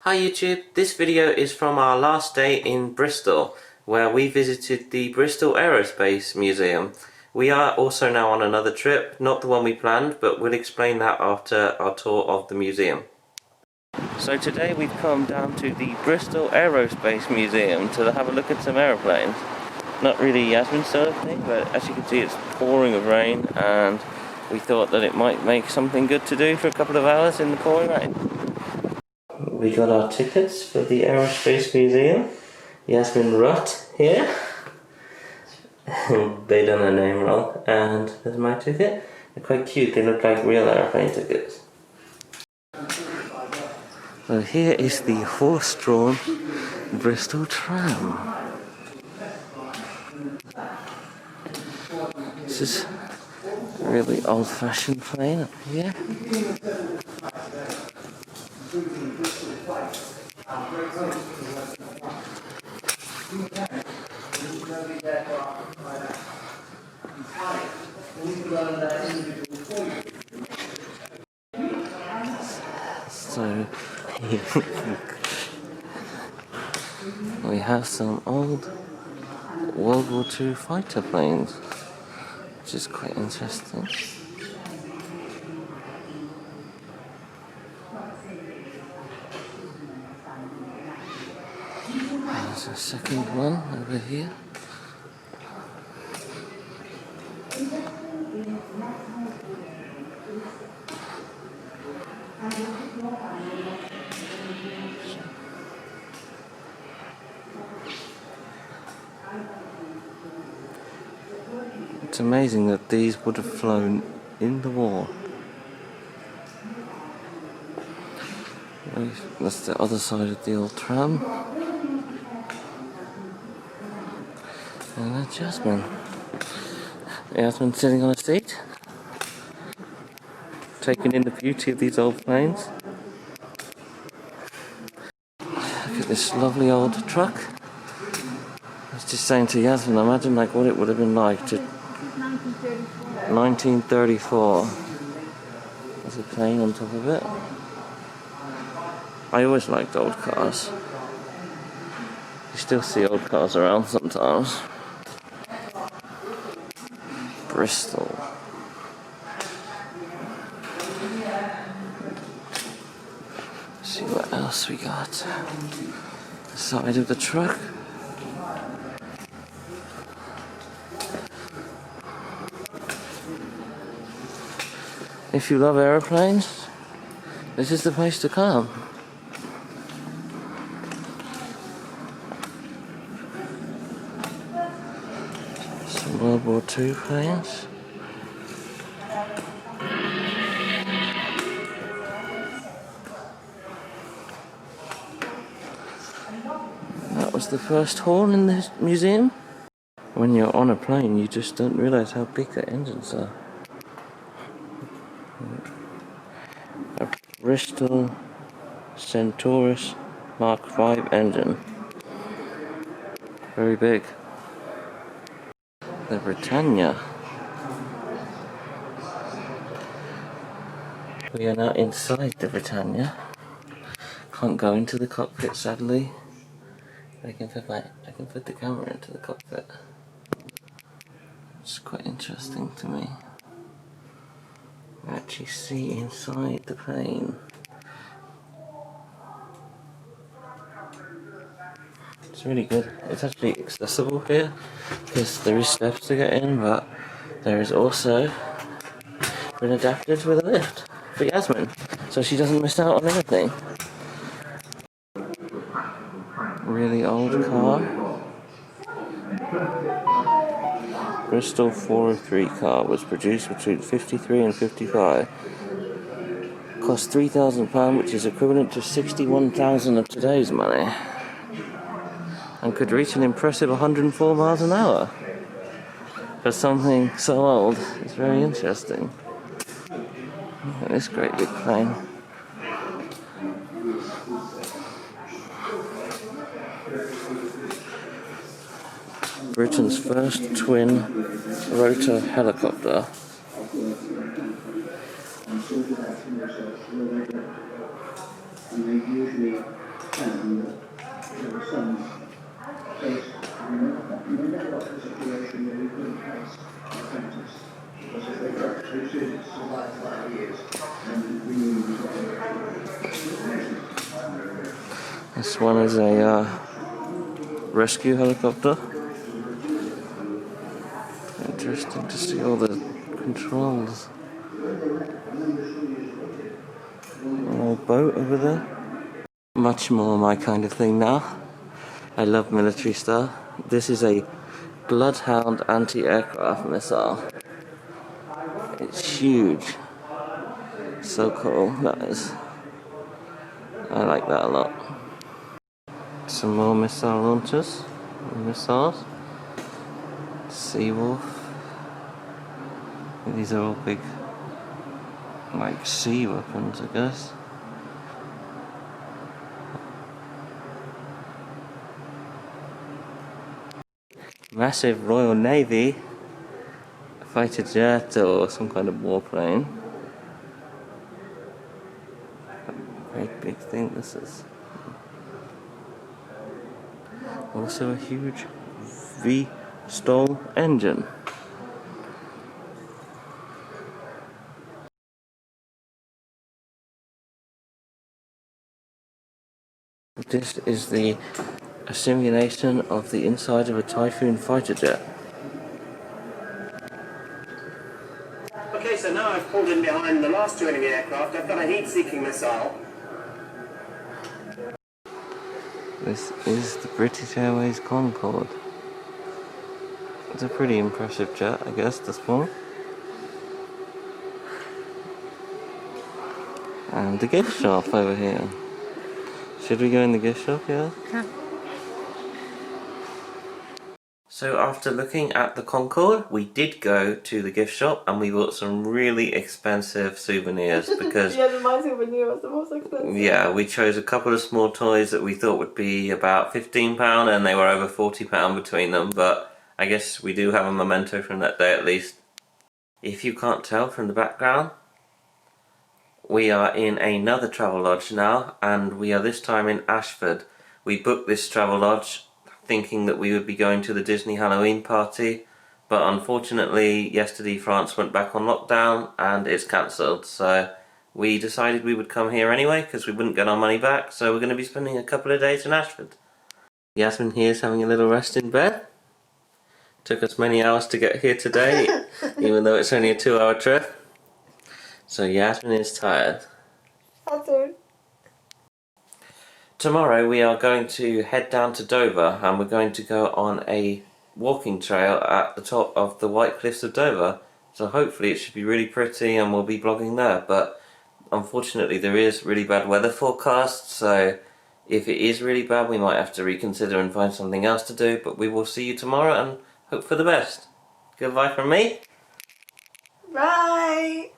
Hi YouTube, this video is from our last day in Bristol, where we visited the Bristol Aerospace Museum. We are also now on another trip, not the one we planned, but we'll explain that after our tour of the museum. So today we've come down to the Bristol Aerospace Museum to have a look at some aeroplanes. Not really Yasmin sort of thing, but as you can see it's pouring with rain, and we thought that it might make something good to do for a couple of hours in the pouring rain. We got our tickets for the Aerospace Museum. Yasmin Rutt here. They done her name wrong. And there's my ticket. They're quite cute, they look like real aeroplane tickets. So here is the horse-drawn Bristol tram. This is a really old-fashioned plane up here. So we have some old World War II fighter planes, which is quite interesting. There's a second one over here. It's amazing that these would have flown in the war. That's the other side of the old tram. And that's Yasmin. Yasmin sitting on a seat, taking in the beauty of these old planes. Look at this lovely old truck. I was just saying to Yasmin, imagine like what it would have been like to 1934. There's a plane on top of it. I always liked old cars. You still see old cars around sometimes. Bristol. Let's see what else we got. The side of the truck. If you love aeroplanes, this is the place to come. Some World War II planes. That was the first horn in the museum. When you're on a plane, you just don't realise how big the engines are. A Bristol Centaurus Mark V engine. Very big. The Britannia. We are now inside the Britannia. Can't go into the cockpit sadly. I can put the camera into the cockpit. It's quite interesting to me. You actually see inside the plane. It's really good. It's actually accessible here because there is steps to get in, but there is also been adapted with a lift for Yasmin, so she doesn't miss out on anything. Really old car. Bristol 403 car was produced between 53 and 55. Cost £3,000, which is equivalent to 61,000 of today's money. And could reach an impressive 104 miles an hour. For something so old, it's very interesting. Look at this great big plane. Britain's first twin rotor helicopter. This one is a rescue helicopter. Interesting to see all the controls. An old boat over there. Much more my kind of thing now. I love military stuff. This is a Bloodhound anti-aircraft missile. It's huge. So cool, that is. I like that a lot. Some more missile launchers. Missiles. Seawolf. These are all big, like, sea weapons, I guess. Massive Royal Navy fighter jet or some kind of warplane. Very big thing this is. Also a huge V-stall engine. This is a simulation of the inside of a Typhoon fighter jet. Okay, so now I've pulled in behind the last two enemy aircraft. I've got a heat-seeking missile. This is the British Airways Concorde. It's a pretty impressive jet, I guess, this one. And the gift shop over here. Should we go in the gift shop, yeah? Yeah. So after looking at the Concorde, we did go to the gift shop and we bought some really expensive souvenirs because... Yeah, my souvenir was the most expensive. Yeah, we chose a couple of small toys that we thought would be about £15 and they were over £40 between them, but I guess we do have a memento from that day at least. If you can't tell from the background, we are in another travel lodge now, and we are this time in Ashford. We booked this travel lodge thinking that we would be going to the Disney Halloween party, but unfortunately yesterday France went back on lockdown and it's cancelled, so we decided we would come here anyway because we wouldn't get our money back, so we're going to be spending a couple of days in Ashford. Yasmin here is having a little rest in bed. Took us many hours to get here today, even though it's only a 2-hour trip. So Yasmin is tired. That's it. Tomorrow we are going to head down to Dover and we're going to go on a walking trail at the top of the White Cliffs of Dover. So hopefully it should be really pretty and we'll be vlogging there, but unfortunately there is really bad weather forecast, so if it is really bad we might have to reconsider and find something else to do, but we will see you tomorrow and hope for the best. Goodbye from me. Bye.